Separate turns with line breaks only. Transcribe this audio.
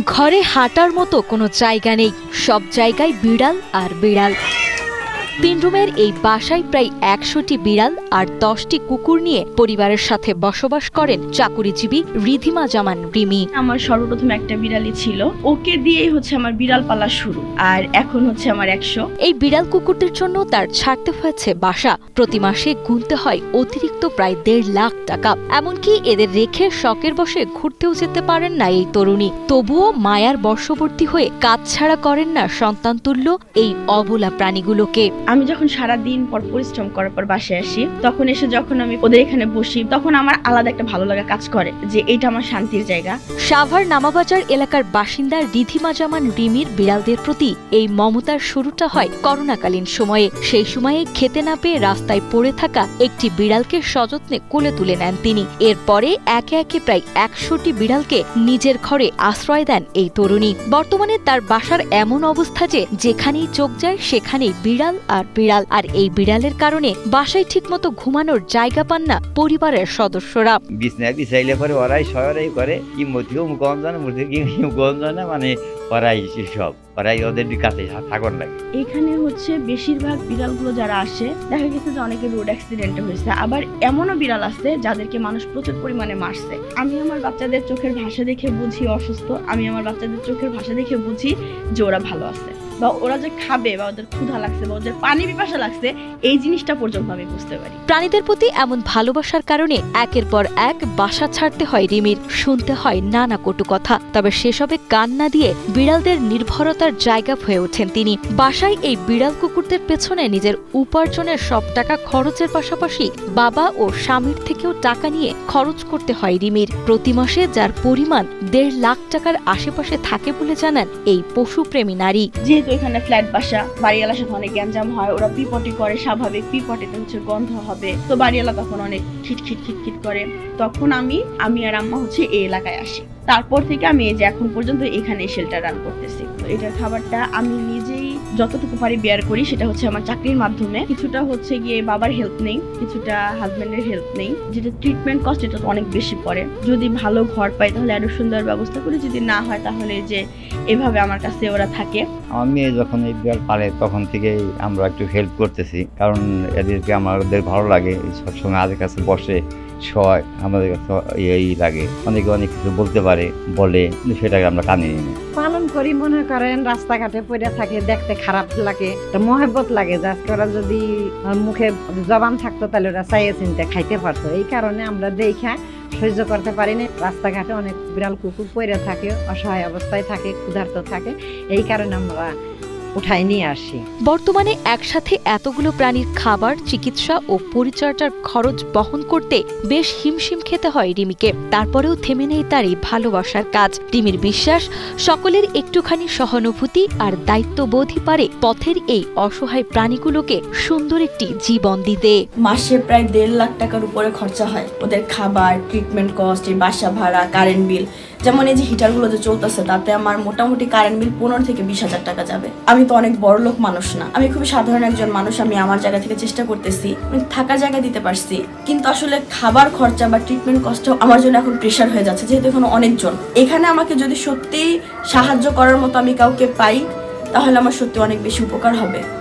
ঘরে হাঁটার মতো কোনো জায়গা নেই, সব জায়গায় বিড়াল আর বিড়াল। 3 রুমের এই বাসায় প্রায় 100টি বিড়াল আর 10টি কুকুর নিয়ে পরিবারের সাথে বসবাস করেন চাকুরিজীবী রিধিমা জামান রিমি।
আমার সর্বপ্রথম একটা বিড়ালই ছিল, ওকে দিয়েই আমার বিড়াল পালা শুরু, আর এখন আমার 100।
এই বিড়াল কুকুরদের জন্য তার ছাড়তে হয়েছে বাসা। প্রতি মাসে গুনতে হয় অতিরিক্ত প্রায় 1.5 লাখ টাকা। এমনকি এদের রেখে শখের বসে ঘুরতেও যেতে পারেন না এই তরুণী। তবুও মায়ার বশবর্তী হয়ে কাজ ছাড়া করেন না সন্তানতুল্য এই অবলা প্রাণীগুলোকে।
আমি যখন সারা দিন পর পরিশ্রম করার পর বাসায় আসি, তখন এসে যখন আমি ওদের এখানে বসি, তখন আমার আলাদা একটা ভালো লাগা কাজ করে যে এটা আমার শান্তির জায়গা।
সাভার নামাবাজার এলাকার বাসিন্দা রিধিমা জামান রিমির বিড়ালদের প্রতি এই মমতার শুরুটা হয় করোনাকালীন সময়ে। সেই সময়ে খেতে না পেয়ে রাস্তায় পড়ে থাকা একটি বিড়ালকে সযত্নে কোলে তুলে নেন তিনি। এরপরে একে একে প্রায় 100টি বিড়ালকে নিজের ঘরে আশ্রয় দেন এই তরুণী। বর্তমানে তার বাসার এমন অবস্থা যে যেখানেই চোখ যায় সেখানেই বিড়াল আর বিড়াল। আর এই বিড়ালের কারণে বাসায় ঠিকমতো ঘুমানোর জায়গা পান না পরিবারের সদস্যরা।
বিছনায় বিছাইলে পরে ওরাই সরাই করে, কি মতিও মুখন জানে মতি কি মুখন জানে, মানে ওরাই সব ওরাই ওদের কাছে থাকন লাগে।
এখানে বেশিরভাগ বিড়ালগুলো যারা আসে, দেখা গেছে যে অনেকে রোড অ্যাক্সিডেন্টে হয়েছে, আবার এমনও বিড়াল আছে যাদেরকে মানুষ প্রচুর পরিমাণে মারছে। আমি আমার বাচ্চাদের চোখের ভাষা দেখে বুঝি অসুস্থ, আমি আমার বাচ্চাদের চোখের ভাষা দেখে বুঝি যে ওরা ভালো আছে, বা ওরা যে খাবে, বা ওদের ক্ষুধা লাগছে, বা ওদের পানি পিপাসা লাগছে, এই জিনিসটা পর্যন্ত আমি বুঝতে পারি।
প্রাণীদের প্রতি এমন ভালোবাসার কারণে একের পর এক বাসা ছাড়তে হয় রিমির, শুনতে হয় নানা কটু কথা। তবে সেসবে কান না দিয়ে বিড়ালদের নির্ভরতার জায়গা হয়ে ওঠেন তিনি। বাসায় এই বিড়াল কুকুরদের পেছনে নিজের উপার্জনের সব টাকা খরচের পাশাপাশি বাবা ও স্বামীর থেকেও টাকা নিয়ে খরচ করতে হয় রিমির। প্রতি মাসে যার পরিমাণ 1.5 লাখ টাকার আশেপাশে থাকে বলে জানান এই পশুপ্রেমী নারী।
যেহেতু এখানে ফ্ল্যাট বাসা, বাড়িওয়ালার সাথে অনেক গ্যাঞ্জাম হয়, ওরা পিপটি করে, স্বাভাবিক পিপটিতে গন্ধ হবে, তো বাড়িওয়ালা তখন অনেক খিটখিট খিটখিট করে। তখন আমি আর আম্মা এই এলাকায় আসি। তারপর থেকে আমি এই যে এখন পর্যন্ত এখানে শেল্টার রান করতেছি। তো এটার খাবারটা আমি নিজেই যতটুকু পারি বেয়ার করি, সেটা আমার চাকরির মাধ্যমে। কিছুটা গিয়ে বাবার হেল্প নেই, কিছুটা হাজবেন্ডের হেল্প নেই। যেটা ট্রিটমেন্ট কস্ট, এটা তো অনেক বেশি পড়ে। যদি ভালো ঘর পাই তাহলে আরো সুন্দর ব্যবস্থা করি, যদি না হয় তাহলে যে এভাবে আমার কাছে ওরা থাকে।
আমার মেয়ে যখন এই বিড়াল পালে তখন থেকেই আমরা একটু হেল্প করতেছি, কারণ এদেরকে আমাদের ভালো লাগে, সবসময় আমাদের কাছে বসে সয়, আমাদের কাছে এই লাগে, অনেকে অনেক কিছু বলতে পারে, বলে, সেটাকে আমরা কানে নিই না।
পালন করি, মনে করেন রাস্তাঘাটে পড়ে থাকে, দেখতে খারাপ লাগে, একটা মহব্বত লাগে যে আজকে ওরা যদি মুখে জবান থাকতো তাহলে ওরা চাইয়ে চিনতে খাইতে পারতো। এই কারণে আমরা দেখা সহ্য করতে পারিনি। রাস্তাঘাটে অনেক বিড়াল কুকুর পড়ে থাকে, অসহায় অবস্থায় থাকে, ক্ষুধার্ত থাকে, এই কারণে আমরা উঠাই নিয়ে আসি।
বর্তমানে একসাথে এতগুলো প্রাণীর খাবার, চিকিৎসা ও পরিচর্যার খরচ বহন করতে বেশ হিমশিম খেতে হয় রিমিকে। তারপরেও থেমে নেই তার এই ভালোবাসার কাজ। রিমির বিশ্বাস, সকলের একটুখানি সহানুভূতি আর দায়িত্ববোধই পারে পথের এই অসহায় প্রাণীগুলোকে সুন্দর একটি জীবন দিতে।
মাসে প্রায় 1.5 লাখ টাকার উপরে খরচা হয় ওদের খাবার, ট্রিটমেন্ট কস্ট, বাসা ভাড়া, কারেন্ট বিল। যেমন এই যে হিটারগুলো যে চলতেছে, তাতে আমার মোটামুটি কারেন্ট বিল 15 থেকে 20 হাজার টাকা যাবে। আমি তো অনেক বড় লোক মানুষ না, আমি খুবই সাধারণ একজন মানুষ। আমি আমার জায়গা থেকে চেষ্টা করতেছি, থাকার জায়গা দিতে পারছি, কিন্তু আসলে খাবার খরচা বা ট্রিটমেন্ট কস্ট আমার জন্য এখন প্রেশার হয়ে যাচ্ছে। যেহেতু এখানে অনেকজন, এখানে আমাকে যদি সত্যি সাহায্য করার মতো আমি কাউকে পাই, তাহলে আমার সত্যি অনেক বেশি উপকার হবে।